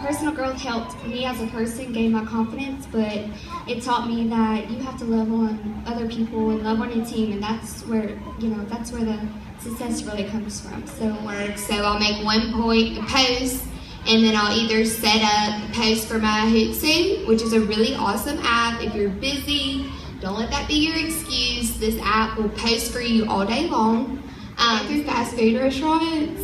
Personal growth helped me as a person gain my confidence, but it taught me that you have to love on other people and love on your team, and that's where the success really comes from. So I'll make one post, and then I'll either set up a post for my Hootsuite, which is a really awesome app. If you're busy, don't let that be your excuse. This app will post for you all day long. Through fast food restaurants,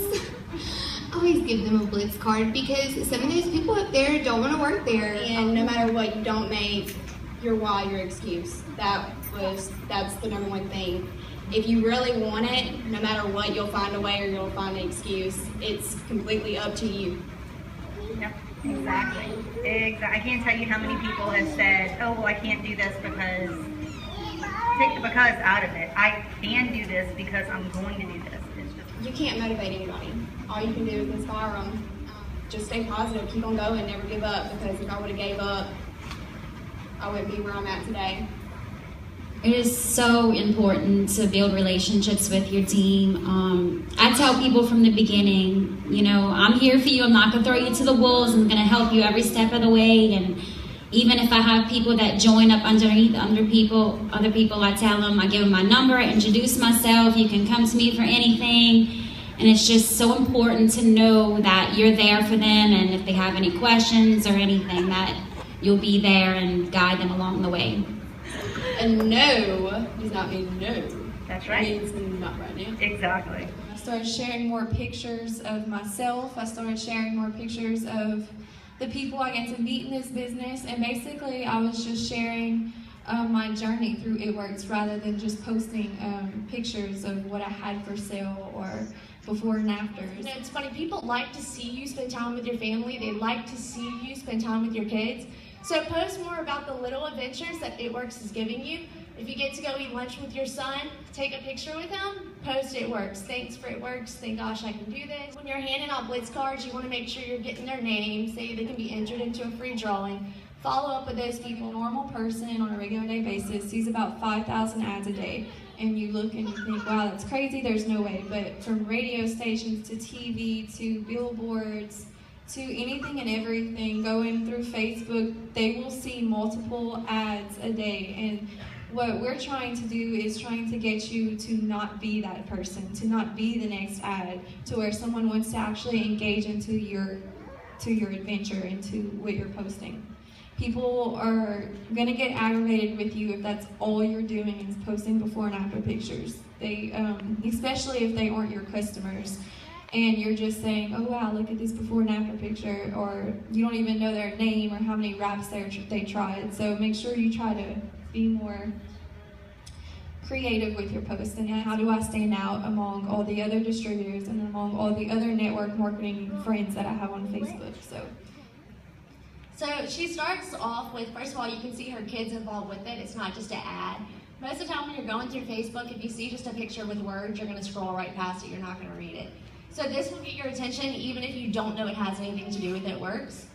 always give them a Blitz card, because some of those people up there don't want to work there. And no matter what, you don't make your why your excuse. That's the number one thing. If you really want it, no matter what, you'll find a way or you'll find an excuse. It's completely up to you. Yep, exactly. I can't tell you how many people have said, oh, well, I can't do this because, take the because out of it. I can do this because I'm going to do this. It's just, you can't motivate anybody. All you can do is inspire them. Just stay positive, keep on going, never give up, because if I would have gave up, I wouldn't be where I'm at today. It is so important to build relationships with your team. I tell people from the beginning, I'm here for you. I'm not going to throw you to the wolves. I'm going to help you every step of the way. And even if I have people that join up underneath other people, I tell them, I give them my number, I introduce myself. You can come to me for anything. And it's just so important to know that you're there for them, and if they have any questions or anything, that you'll be there and guide them along the way. And no does not mean no. That's right. It means not right now. Exactly. I started sharing more pictures of myself. I started sharing more pictures of the people I get to meet in this business. And basically, I was just sharing my journey through It Works, rather than just posting pictures of what I had for sale or before and afters. It's funny, people like to see you spend time with your family. They like to see you spend time with your kids. So post more about the little adventures that It Works is giving you. If you get to go eat lunch with your son, take a picture with him, post It Works. Thanks for It Works. Thank gosh I can do this. When you're handing out Blitz cards, you want to make sure you're getting their name, so they can be entered into a free drawing. Follow up with those people. A normal person on a regular day basis sees about 5,000 ads a day. And you look and you think, wow, that's crazy, there's no way. But from radio stations to TV to billboards to anything and everything, going through Facebook, they will see multiple ads a day. And what we're trying to do is trying to get you to not be that person, to not be the next ad, to where someone wants to actually engage into your adventure, into what you're posting. People are going to get aggravated with you if that's all you're doing is posting before and after pictures. They, especially if they aren't your customers, and you're just saying, oh wow, look at this before and after picture, or you don't even know their name or how many wraps they tried. So make sure you try to be more creative with your posts. And how do I stand out among all the other distributors and among all the other network marketing friends that I have on Facebook? So she starts off with, first of all, you can see her kids involved with it. It's not just an ad. Most of the time when you're going through Facebook, if you see just a picture with words, you're going to scroll right past it. You're not going to read it. So this will get your attention even if you don't know it has anything to do with It Works.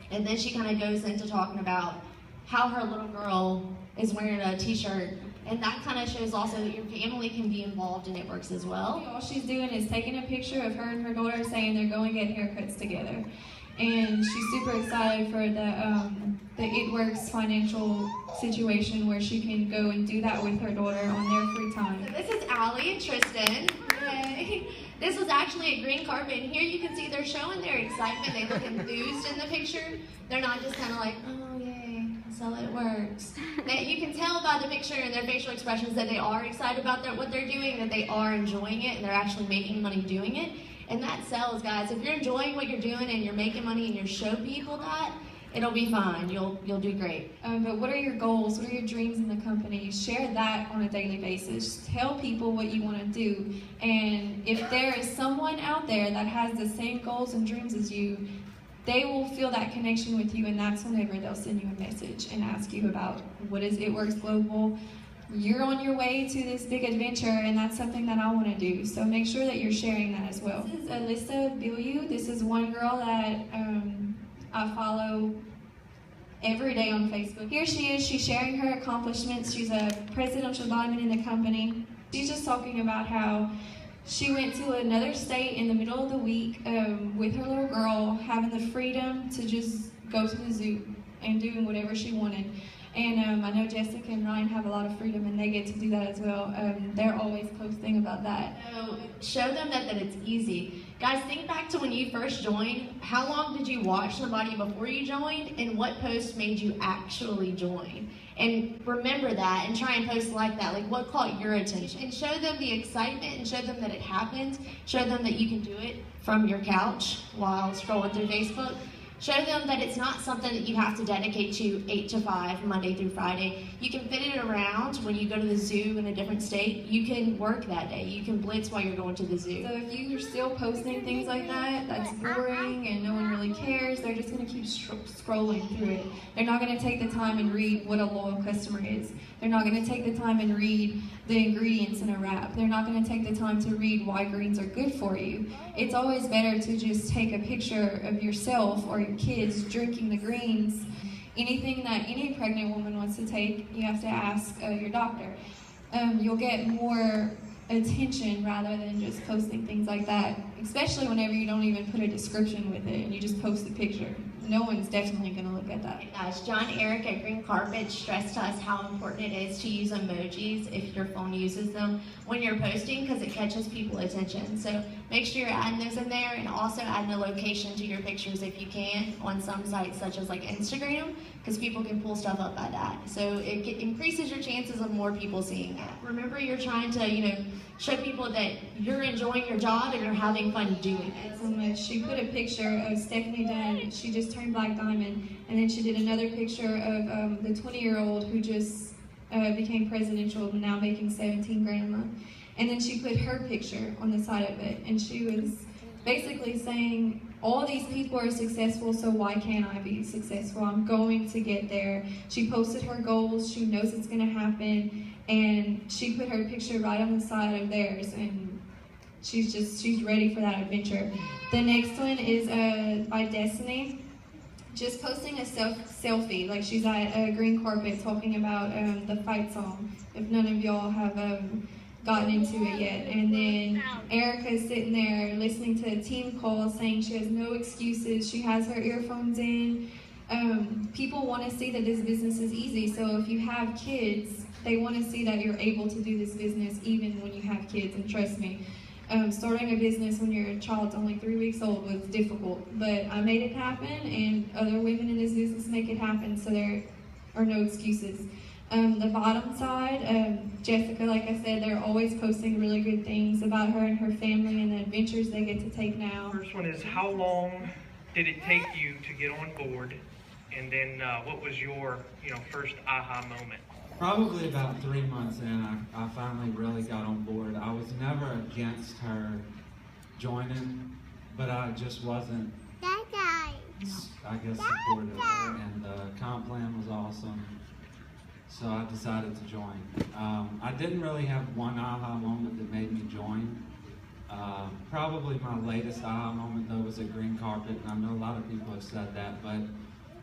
And then she kind of goes into talking about how her little girl is wearing a t-shirt. And that kind of shows also that your family can be involved in It Works as well. All she's doing is taking a picture of her and her daughter saying they're going to get haircuts together. And she's super excited for the It Works financial situation where she can go and do that with her daughter on their free time. So this is Allie and Tristan. Yay. This was actually a green carpet, and here you can see they're showing their excitement. They look enthused in the picture. They're not just kind of like, oh yay, so It Works. You can tell by the picture and their facial expressions that they are excited about what they're doing, that they are enjoying it, and they're actually making money doing it. And that sells, guys. If you're enjoying what you're doing and you're making money and you show people that, it'll be fine. You'll do great. But what are your goals? What are your dreams in the company? Share that on a daily basis. Tell people what you want to do. And if there is someone out there that has the same goals and dreams as you, they will feel that connection with you, and that's whenever they'll send you a message and ask you about what is It Works Global. You're on your way to this big adventure, and that's something that I want to do. So make sure that you're sharing that as well. This is Alyssa Biliu. This is one girl that I follow every day on Facebook. Here she is. She's sharing her accomplishments. She's a presidential diamond in the company. She's just talking about how She went to another state in the middle of the week with her little girl, having the freedom to just go to the zoo and doing whatever she wanted. And I know Jessica and Ryan have a lot of freedom and they get to do that as well. They're always posting about that. So show them that it's easy. Guys, think back to when you first joined. How long did you watch somebody before you joined, and what post made you actually join? And remember that and try and post like that, like what caught your attention. And show them the excitement and show them that it happens. Show them that you can do it from your couch while scrolling through Facebook. Show them that it's not something that you have to dedicate to 8 to 5, Monday through Friday. You can fit it around when you go to the zoo in a different state. You can work that day. You can blitz while you're going to the zoo. So if you're still posting things like that, that's boring and no one really cares, they're just going to keep scrolling through it. They're not going to take the time and read what a loyal customer is. They're not going to take the time and read the ingredients in a wrap. They're not going to take the time to read why greens are good for you. It's always better to just take a picture of yourself or your kids drinking the greens. Anything that any pregnant woman wants to take, you have to ask your doctor. You'll get more attention rather than just posting things like that, especially whenever you don't even put a description with it and you just post a picture. No one's definitely going to look at that. Guys, John Eric at Green Carpet stressed to us how important it is to use emojis if your phone uses them when you're posting, because it catches people's attention. So make sure you're adding those in there, and also adding a location to your pictures if you can on some sites such as like Instagram, because people can pull stuff up by that. So it increases your chances of more people seeing it. Remember, you're trying to, show people that you're enjoying your job and you're having fun doing it. So much. She put a picture of Stephanie Dunn. She just turned Black Diamond, and then she did another picture of the 20-year-old who just became presidential, now making 17 grand a month. And then she put her picture on the side of it, and she was basically saying, all these people are successful, so why can't I be successful? I'm going to get there. She posted her goals. She knows it's going to happen, and she put her picture right on the side of theirs, and she's ready for that adventure. The next one is by Destiny, just posting a selfie, like she's at a Green Carpet talking about the fight song, if none of y'all have gotten into it yet. And then Erica's sitting there listening to a team call saying she has no excuses, she has her earphones in. People want to see that this business is easy, so if you have kids, they want to see that you're able to do this business even when you have kids. And trust me, starting a business when your child's only 3 weeks old was difficult, but I made it happen, and other women in this business make it happen, so there are no excuses. The bottom side, Jessica, like I said, they're always posting really good things about her and her family and the adventures they get to take now. First one is, how long did it take you to get on board? And then what was your first aha moment? Probably about 3 months in, I finally really got on board. I was never against her joining, but I just wasn't, I guess, supportive. And the comp plan was awesome, so I decided to join. I didn't really have one aha moment that made me join. Probably my latest aha moment, though, was at Green Carpet, and I know a lot of people have said that, but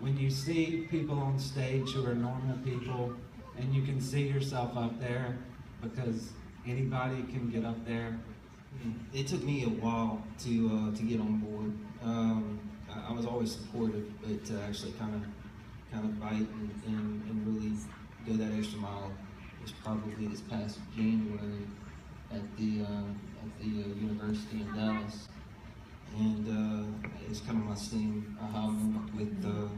when you see people on stage who are normal people, and you can see yourself up there, because anybody can get up there. It took me a while to get on board. I was always supportive, but to actually kind of bite and really go that extra mile was probably this past January at the university in Dallas, and it's kind of my same aha moment with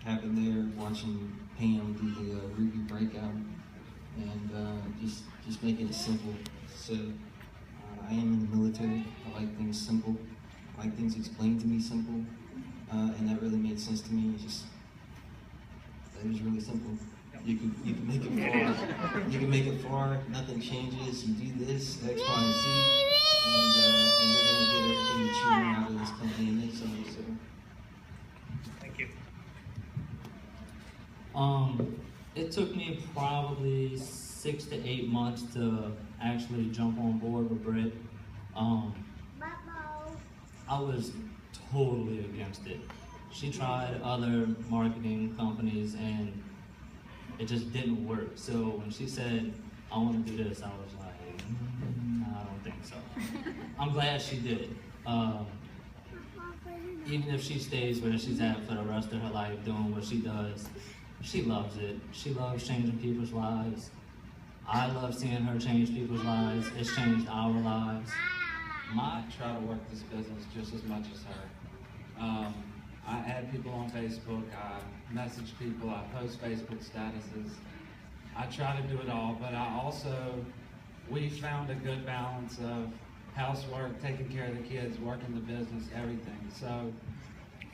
happened there, watching Pam do the Ruby breakout, and just making it simple. So I am in the military. I like things simple. I like things explained to me simple, and that really made sense to me. It was really simple. You can make it far. You can make it far. Nothing changes. You do this, X, Y, and Z, and you're gonna get everything that you want out of this company and then some. So. Thank you. It took me probably 6 to 8 months to actually jump on board with Britt. I was totally against it. She tried other marketing companies and it just didn't work. So when she said, I want to do this, I was like, I don't think So I'm glad she did. Even if she stays where she's at for the rest of her life doing what she does, she loves it. She loves changing people's lives. I love seeing her change people's lives. It's changed our lives. I try to work this business just as much as her. I add people on Facebook, I message people, I post Facebook statuses. I try to do it all, but we found a good balance of housework, taking care of the kids, working the business, everything. So,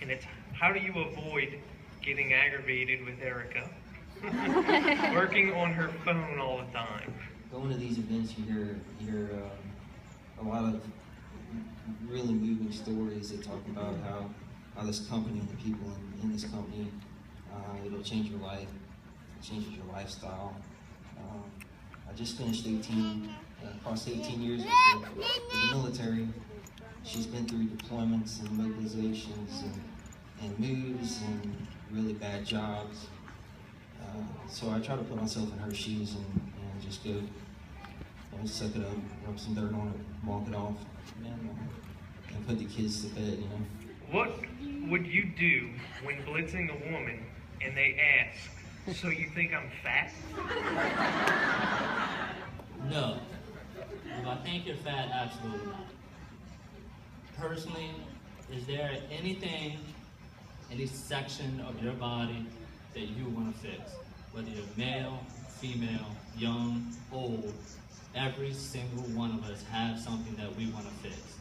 and it's how do you avoid getting aggravated with Erica? Working on her phone all the time. Going to these events, you hear a lot of really moving stories that talk about how this company and the people in this company, it'll change your life, it changes your lifestyle. I just finished across 18 years with the military. She's been through deployments and mobilizations and moves and really bad jobs. So I try to put myself in her shoes and just go suck it up, rub some dirt on it, walk it off, and put the kids to bed, you know. What would you do when blitzing a woman and they ask, so you think I'm fat? No. Do I think you're fat? Absolutely not. Personally, is there anything, any section of your body that you want to fix? Whether you're male, female, young, old, every single one of us have something that we want to fix.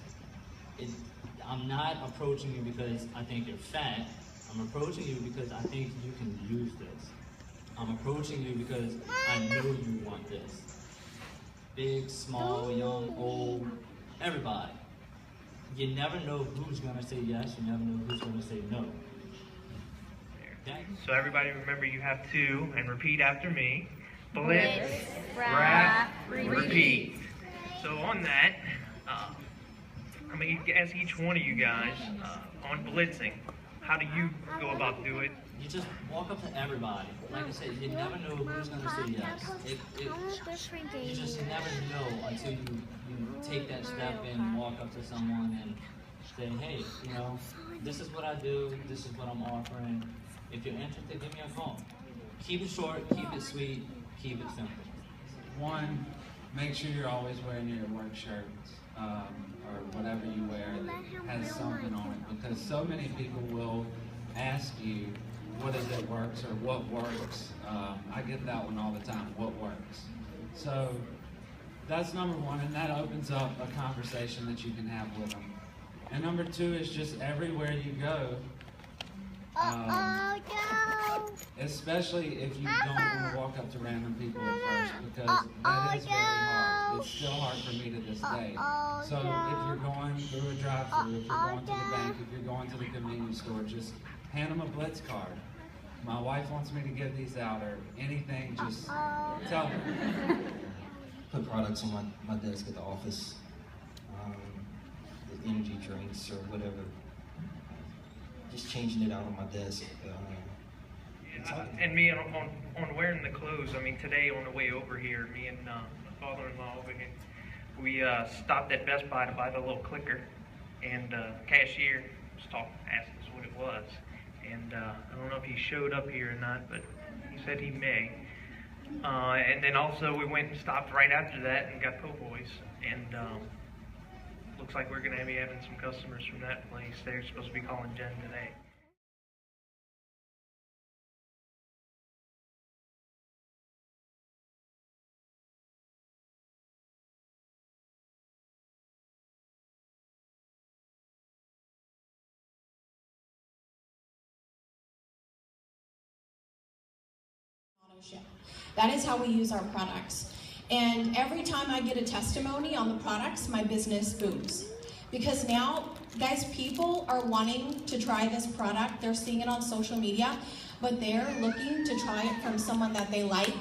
I'm not approaching you because I think you're fat. I'm approaching you because I think you can use this. I'm approaching you because I know you want this. Big, small, young, old, everybody. You never know who's gonna say yes, you never know who's gonna say no. Okay? So everybody remember you have to, and repeat after me. Blitz, wrap, repeat. So on that, I'm going to ask each one of you guys, on blitzing, how do you go about doing it? You just walk up to everybody. Like I said, you never know who's going to say yes. You just never know until you take that step and walk up to someone and say, hey, you know, this is what I do, this is what I'm offering. If you're interested, give me a call. Keep it short, keep it sweet, keep it simple. One, make sure you're always wearing your work shirts, or whatever you wear that has something on it, because so many people will ask you, what is it works, or what works? I get that one all the time, what works? So that's number one, and that opens up a conversation that you can have with them. And number two is just everywhere you go, especially if you don't want to walk up to random people at first, because that is very hard. It's still hard for me to this day. So if you're going through a drive-thru, if you're going to the bank, if you're going to the convenience store, just hand them a Blitz card. My wife wants me to give these out, or anything, just tell them. Put products on my desk at the office, the energy drinks or whatever. Just changing it out on my desk. And me on wearing the clothes, I mean, today on the way over here, me and my father-in-law over here, we stopped at Best Buy to buy the little clicker, and the cashier asked us what it was. And I don't know if he showed up here or not, but he said he may. And then also we went and stopped right after that and got po' boys. And looks like we're going to be having some customers from that place. They're supposed to be calling Jen today. That is how we use our products. And every time I get a testimony on the products, my business booms. Because now, guys, people are wanting to try this product. They're seeing it on social media, but they're looking to try it from someone that they like,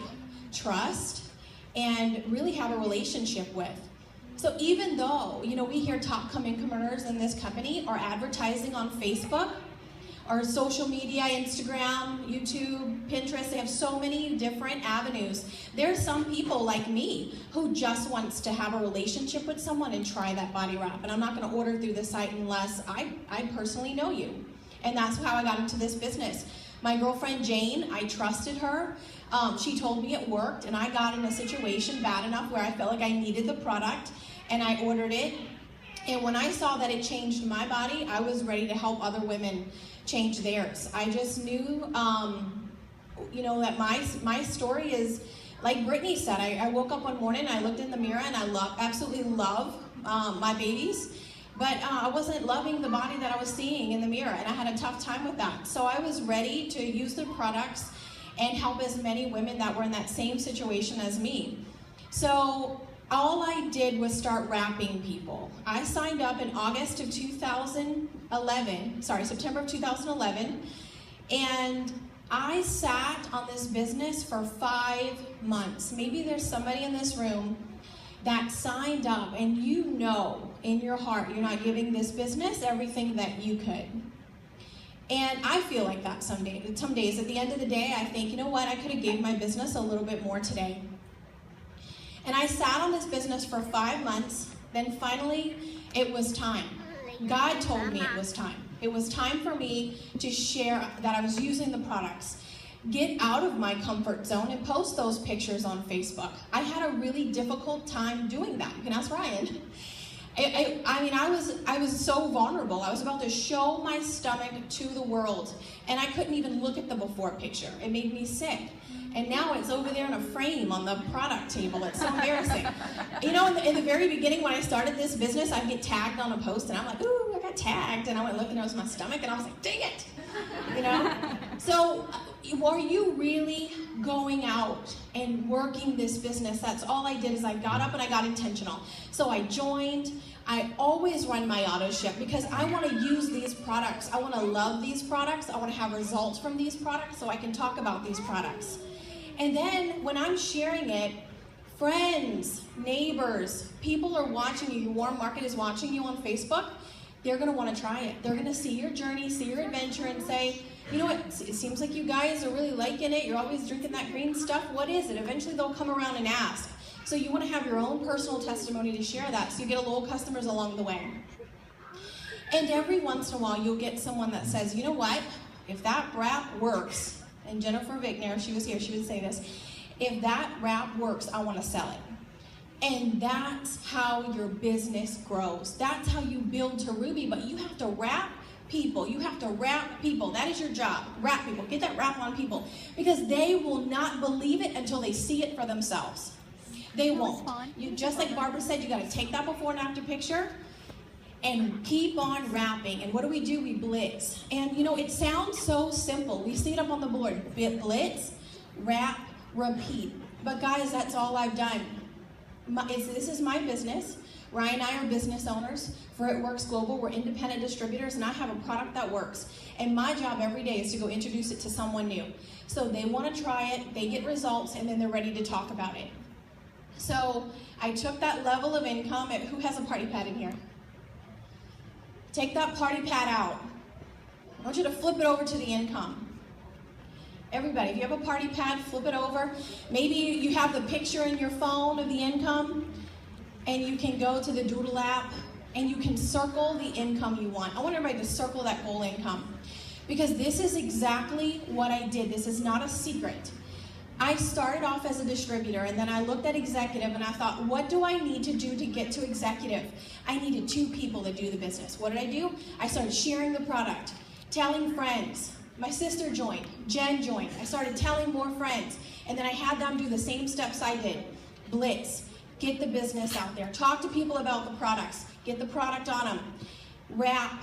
trust, and really have a relationship with. So even though, you know, we hear top coming commercials in this company or advertising on Facebook, our social media, Instagram, YouTube, Pinterest, they have so many different avenues. There's some people like me who just wants to have a relationship with someone and try that body wrap. And I'm not gonna order through the site unless I personally know you. And that's how I got into this business. My girlfriend Jane, I trusted her. She told me it worked, and I got in a situation bad enough where I felt like I needed the product, and I ordered it. And when I saw that it changed my body, I was ready to help other women change theirs. I just knew, you know, that my story is, like Brittany said, I woke up one morning, I looked in the mirror, and I absolutely love my babies. But I wasn't loving the body that I was seeing in the mirror, and I had a tough time with that. So I was ready to use the products and help as many women that were in that same situation as me. So all I did was start wrapping people. I signed up in August of 2011, September of 2011, and I sat on this business for 5 months. Maybe there's somebody in this room that signed up and you know in your heart you're not giving this business everything that you could. And I feel like that some days. At the end of the day, I think, you know what, I could have gave my business a little bit more today. And I sat on this business for 5 months, then finally it was time. God told me it was time. It was time for me to share that I was using the products. Get out of my comfort zone and post those pictures on Facebook. I had a really difficult time doing that. You can ask Ryan. I mean, I was so vulnerable. I was about to show my stomach to the world, and I couldn't even look at the before picture. It made me sick. And now it's over there in a frame on the product table. It's so embarrassing. You know, in the very beginning when I started this business, I'd get tagged on a post, and I'm like, ooh, I got tagged. And I went looking, and it was my stomach, and I was like, dang it. You know? So, are you really going out and working this business? That's all I did is I got up and I got intentional. So I joined. I always run my auto ship because I want to use these products. I want to love these products. I want to have results from these products so I can talk about these products. And then when I'm sharing it, friends, neighbors, people are watching you. Your warm market is watching you on Facebook. They're going to want to try it. They're going to see your journey, see your adventure, and say, you know what, it seems like you guys are really liking it. You're always drinking that green stuff. What is it? Eventually they'll come around and ask. So you want to have your own personal testimony to share that so you get a little customers along the way. And every once in a while you'll get someone that says, you know what, if that wrap works, and Jennifer Vickner, if she was here, she would say this, if that wrap works, I want to sell it. And that's how your business grows. That's how you build to Ruby, but you have to wrap people. You have to wrap people. That is your job. Wrap people. Get that wrap on people because they will not believe it until they see it for themselves. They won't. You, just like Barbara said, you got to take that before and after picture and keep on wrapping. And what do? We blitz. And you know, it sounds so simple. We see it up on the board. Blitz, wrap, repeat. But guys, that's all I've done. This is my business. Ryan and I are business owners for It Works Global. We're independent distributors, and I have a product that works. And my job every day is to go introduce it to someone new. So they want to try it, they get results, and then they're ready to talk about it. So I took that level of income. Who has a party pad in here? Take that party pad out. I want you to flip it over to the income. Everybody, if you have a party pad, flip it over. Maybe you have the picture in your phone of the income, and you can go to the Doodle app, and you can circle the income you want. I want everybody to circle that goal income, because this is exactly what I did. This is not a secret. I started off as a distributor, and then I looked at executive, and I thought, what do I need to do to get to executive? I needed 2 people to do the business. What did I do? I started sharing the product, telling friends. My sister joined, Jen joined. I started telling more friends, and then I had them do the same steps I did. Blitz, get the business out there. Talk to people about the products. Get the product on them. Wrap,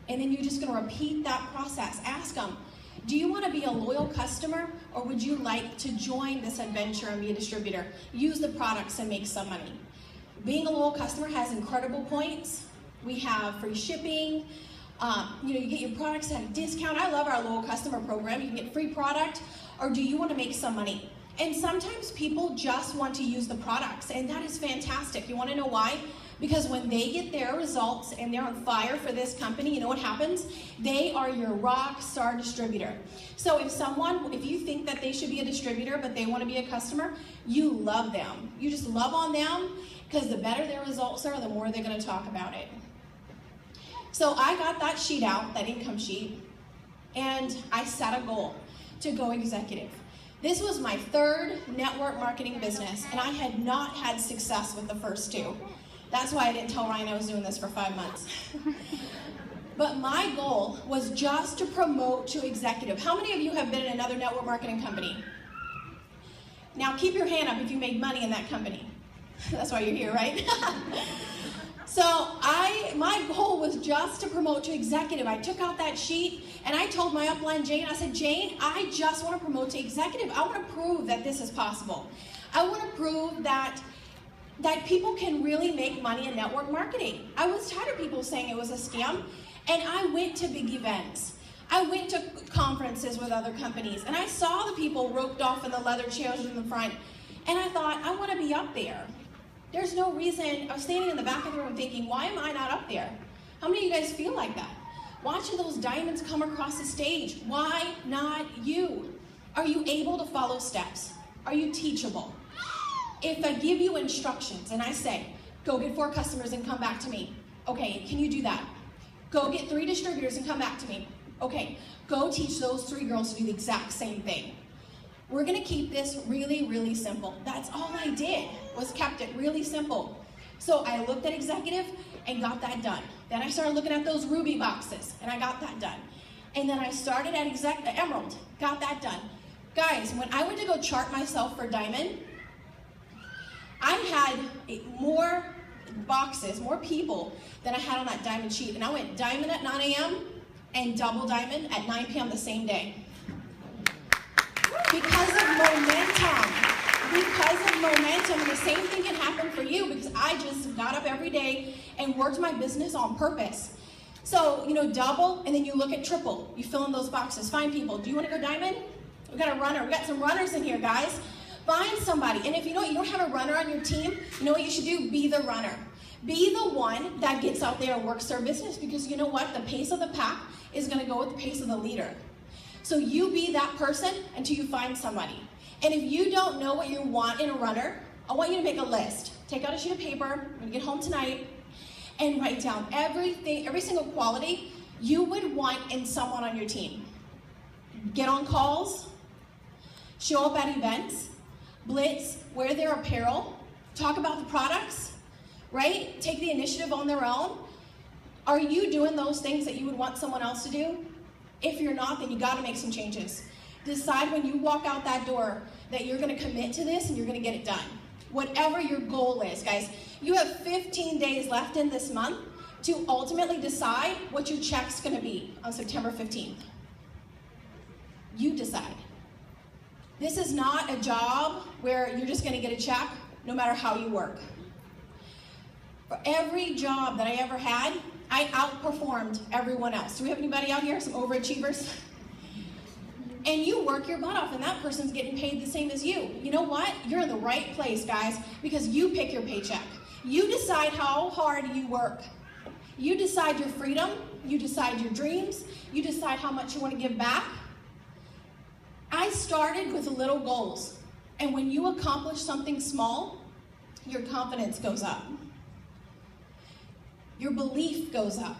and then you're just gonna repeat that process. Ask them, do you wanna be a loyal customer, or would you like to join this adventure and be a distributor? Use the products and make some money. Being a loyal customer has incredible points. We have free shipping. You know, you get your products at a discount. I love our loyal customer program. You can get free product, or do you want to make some money? And sometimes people just want to use the products, and that is fantastic. You want to know why? Because when they get their results and they're on fire for this company, you know what happens? They are your rock star distributor. So if you think that they should be a distributor but they want to be a customer, you love them. You just love on them, because the better their results are, the more they're going to talk about it. So I got that sheet out, that income sheet, and I set a goal to go executive. This was my third network marketing business, and I had not had success with the first two. That's why I didn't tell Ryan I was doing this for 5 months. But my goal was just to promote to executive. How many of you have been in another network marketing company? Now keep your hand up if you made money in that company. That's why you're here, right? So my goal was just to promote to executive. I took out that sheet and I told my upline Jane, I said, Jane, I just want to promote to executive. I want to prove that this is possible. I want to prove that people can really make money in network marketing. I was tired of people saying it was a scam, and I went to big events. I went to conferences with other companies, and I saw the people roped off in the leather chairs in the front, and I thought, I want to be up there. There's no reason. I was standing in the back of the room thinking, why am I not up there? How many of you guys feel like that? Watching those diamonds come across the stage, why not you? Are you able to follow steps? Are you teachable? If I give you instructions and I say, go get 4 customers and come back to me. Okay, can you do that? Go get 3 distributors and come back to me. Okay, go teach those 3 girls to do the exact same thing. We're gonna keep this really, really simple. That's all I did, was kept it really simple. So I looked at executive and got that done. Then I started looking at those ruby boxes and I got that done. And then I started at emerald, got that done. Guys, when I went to go chart myself for diamond, I had more boxes, more people than I had on that diamond sheet. And I went diamond at 9 a.m. and double diamond at 9 p.m. the same day. Because of momentum. Because of momentum. And the same thing can happen for you, because I just got up every day and worked my business on purpose. So, double, and then you look at triple. You fill in those boxes. Find people. Do you want to go diamond? We got a runner. We got some runners in here, guys. Find somebody. And if you don't have a runner on your team, you know what you should do? Be the runner. Be the one that gets out there and works their business, because you know what? The pace of the pack is going to go with the pace of the leader. So you be that person until you find somebody. And if you don't know what you want in a runner, I want you to make a list. Take out a sheet of paper when you get home tonight and write down everything, every single quality you would want in someone on your team. Get on calls, show up at events, blitz, wear their apparel, talk about the products, right? Take the initiative on their own. Are you doing those things that you would want someone else to do? If you're not, then you got to make some changes. Decide when you walk out that door that you're going to commit to this and you're going to get it done. Whatever your goal is, guys. You have 15 days left in this month to ultimately decide what your check's going to be on September 15th. You decide. This is not a job where you're just going to get a check no matter how you work. For every job that I ever had, I outperformed everyone else. Do we have anybody out here, some overachievers? And you work your butt off, and that person's getting paid the same as you. You know what? You're in the right place, guys, because you pick your paycheck. You decide how hard you work. You decide your freedom. You decide your dreams. You decide how much you want to give back. I started with little goals, and when you accomplish something small, your confidence goes up. Your belief goes up.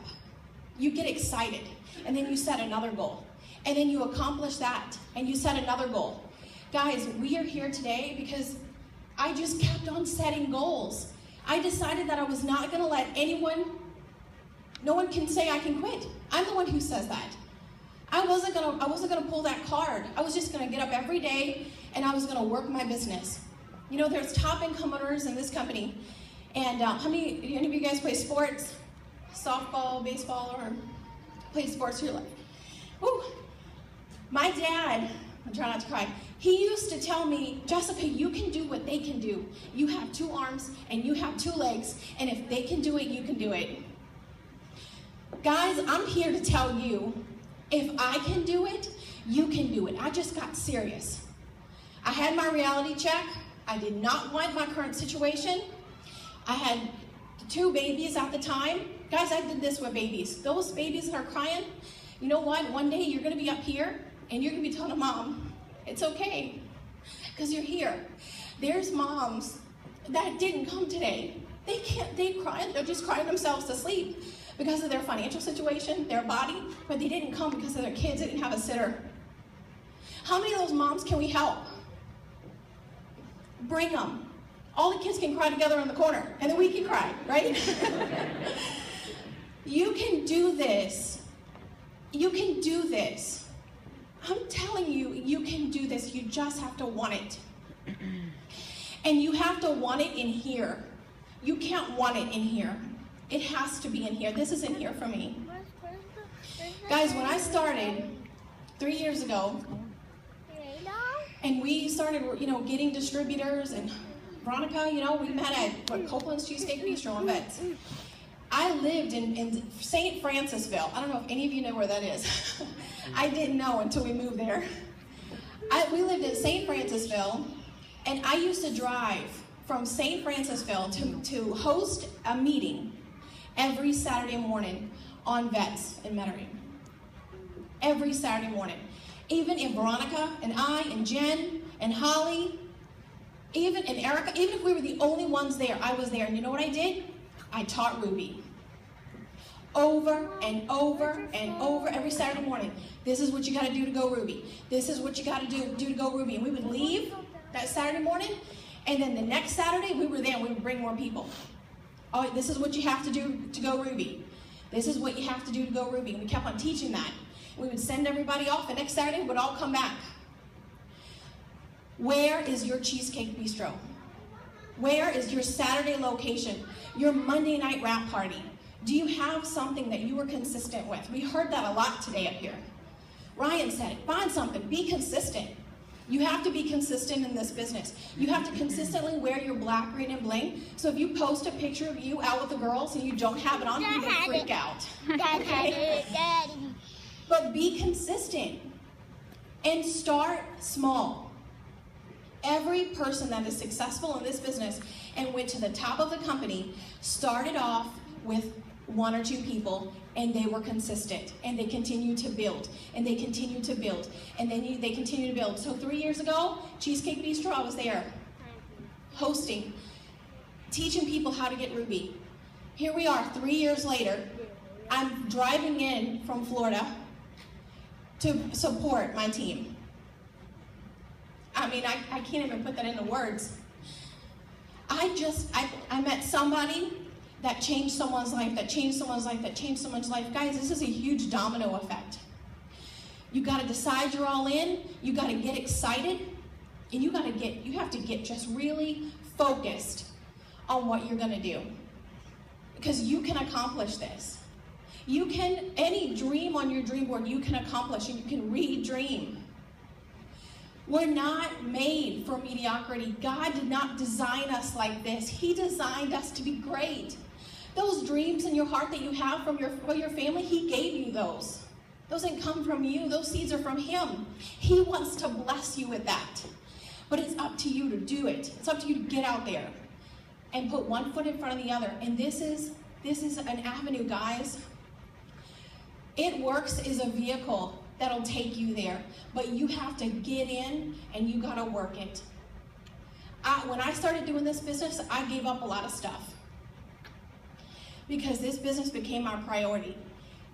You get excited, and then you set another goal. And then you accomplish that, and you set another goal. Guys, we are here today because I just kept on setting goals. I decided that I was not going to let no one can say I can quit. I'm the one who says that. I wasn't gonna pull that card. I was just gonna get up every day and I was gonna work my business. There's top income earners in this company. And any of you guys play sports? Softball, baseball, or play sports? You're like, whoo. My dad, I'm trying not to cry, he used to tell me, Jessica, you can do what they can do. You have 2 arms and you have 2 legs, and if they can do it, you can do it. Guys, I'm here to tell you, if I can do it, you can do it. I just got serious. I had my reality check. I did not want my current situation. I had 2 babies at the time. Guys, I did this with babies. Those babies that are crying, you know what? One day you're going to be up here and you're going to be telling Mom, it's okay, because you're here. There's moms that didn't come today. They cry, they're just crying themselves to sleep because of their financial situation, their body, but they didn't come because of their kids. They didn't have a sitter. How many of those moms can we help? Bring them. All the kids can cry together in the corner, and then we can cry, right? You can do this. You can do this. I'm telling you, you can do this. You just have to want it. And you have to want it in here. You can't want it in here. It has to be in here. This is in here for me. Guys, when I started 3 years ago, and we started, getting distributors, and Veronica, we met at Copeland's Cheesecake Bistro in Vets. I lived in St. Francisville. I don't know if any of you know where that is. I didn't know until we moved there. We lived in St. Francisville, and I used to drive from St. Francisville to host a meeting every Saturday morning on Vets in Metairie. Every Saturday morning. Even if Veronica and I and Jen and Holly, and Erica, even if we were the only ones there, I was there. And you know what I did? I taught Ruby. Over and over and over every Saturday morning. This is what you got to do to go Ruby. This is what you got to do to go Ruby. And we would leave that Saturday morning, and then the next Saturday we were there and we would bring more people. Oh, this is what you have to do to go Ruby. This is what you have to do to go Ruby. And we kept on teaching that. We would send everybody off. The next Saturday we would all come back. Where is your Cheesecake Bistro? Where is your Saturday location? Your Monday night wrap party? Do you have something that you are consistent with? We heard that a lot today up here. Ryan said it. Find something. Be consistent. You have to be consistent in this business. You have to consistently wear your black, green, and bling. So if you post a picture of you out with the girls and you don't have it on, you will freak out. Okay? But be consistent and start small. Every person that is successful in this business and went to the top of the company started off with 1 or 2 people, and they were consistent, and they continued to build, and they continued to build, and then they continued to build. So 3 years ago, Cheesecake Bistro, I was there, hosting, teaching people how to get Ruby. Here we are, 3 years later. I'm driving in from Florida to support my team. I mean, I can't even put that into words. I met somebody that changed someone's life, that changed someone's life, that changed someone's life. Guys, this is a huge domino effect. You got to decide you're all in. You got to get excited, and you have to get just really focused on what you're going to do, because you can accomplish this. Any dream on your dream board you can accomplish, and you can re-dream. We're not made for mediocrity. God did not design us like this. He designed us to be great. Those dreams in your heart that you have from your family, He gave you those. Those didn't come from you. Those seeds are from Him. He wants to bless you with that. But it's up to you to do it. It's up to you to get out there and put one foot in front of the other. And this is an avenue, guys. It Works is a vehicle that'll take you there, but you have to get in and you gotta work it. When I started doing this business, I gave up a lot of stuff because this business became our priority.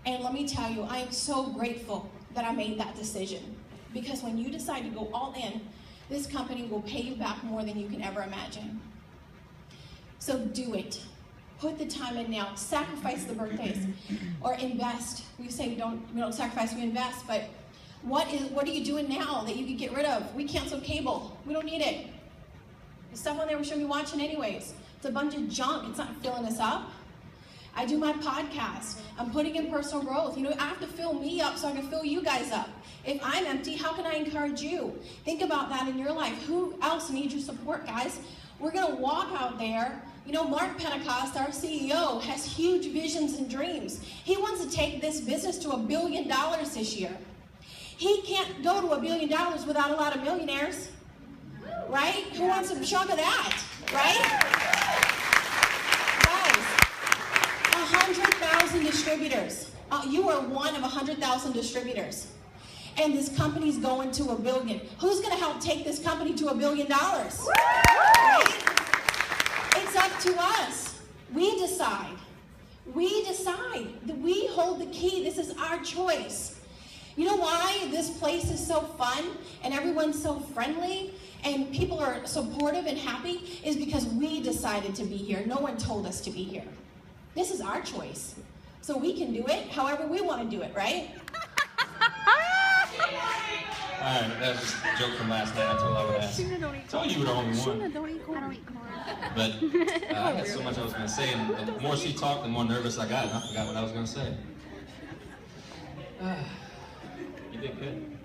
And let me tell you, I am so grateful that I made that decision, because when you decide to go all in, this company will pay you back more than you can ever imagine. So do it. Put the time in now. Sacrifice the birthdays, or invest. We say we don't sacrifice, we invest. But what are you doing now that you can get rid of? We canceled cable. We don't need it. The stuff on there we shouldn't be watching anyways. It's a bunch of junk. It's not filling us up. I do my podcast. I'm putting in personal growth. I have to fill me up so I can fill you guys up. If I'm empty, how can I encourage you? Think about that in your life. Who else needs your support, guys? We're going to walk out there. Mark Pentecost, our CEO, has huge visions and dreams. He wants to take this business to $1 billion this year. He can't go to $1 billion without a lot of millionaires, right? Who wants a chunk of that, right? Guys, distributors. You are one of 100,000 distributors. And this company's going to $1 billion. Who's going to help take this company to $1 billion? Right? It's up to us. We decide. We decide. We hold the key. This is our choice. You know why this place is so fun and everyone's so friendly and people are supportive and happy? Is because we decided to be here. No one told us to be here. This is our choice. So we can do it however we want to do it, right? Alright, that was just a joke from last night. I told I would ask. I told you were the only one. But I had so much I was going to say, and the more she talked, the more nervous I got, and I forgot what I was going to say. You did good.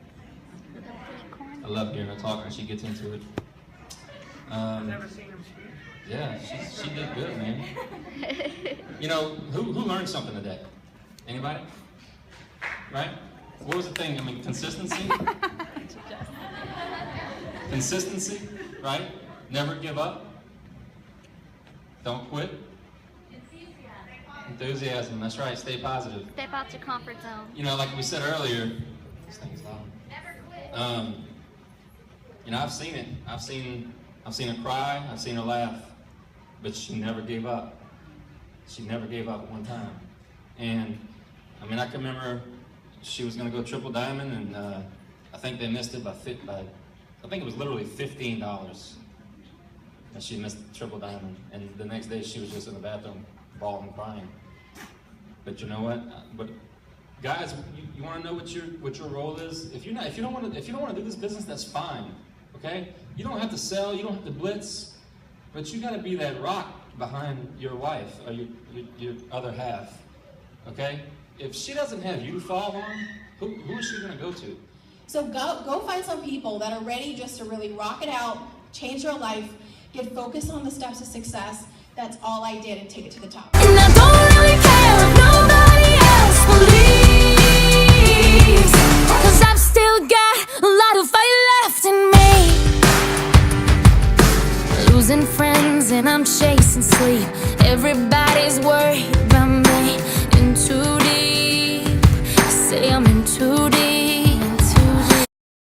I love hearing her talk when she gets into it. Yeah, she did good, man. You know, who learned something today? Anybody? Right? What was the thing? I mean, consistency? Consistency, right? Never give up. Don't quit. Enthusiasm, that's right. Stay positive. Step out your comfort zone. You know, like we said earlier, this thing's loud. Never quit. You know, I've seen it. I've seen her cry. I've seen her laugh, but she never gave up. She never gave up at one time. And I mean, I can remember she was going to go triple diamond, and I think they missed it by I think it was literally $15 that she missed the triple diamond. And the next day, she was just in the bathroom bawling, crying. But you know what? But guys, you want to know what your role is? If you don't want to do this business, that's fine. Okay? You don't have to sell. You don't have to blitz. But you got to be that rock behind your wife or your other half. Okay? If she doesn't have you to fall on, who is she going to go to? So go find some people that are ready just to really rock it out, change their life, get focused on the steps of success. That's all I did, and take it to the top. And I don't really care if nobody else believes, 'cause I've still got a lot of fire left in me. Losing friends and I'm chasing sleep. Everybody's worried about me.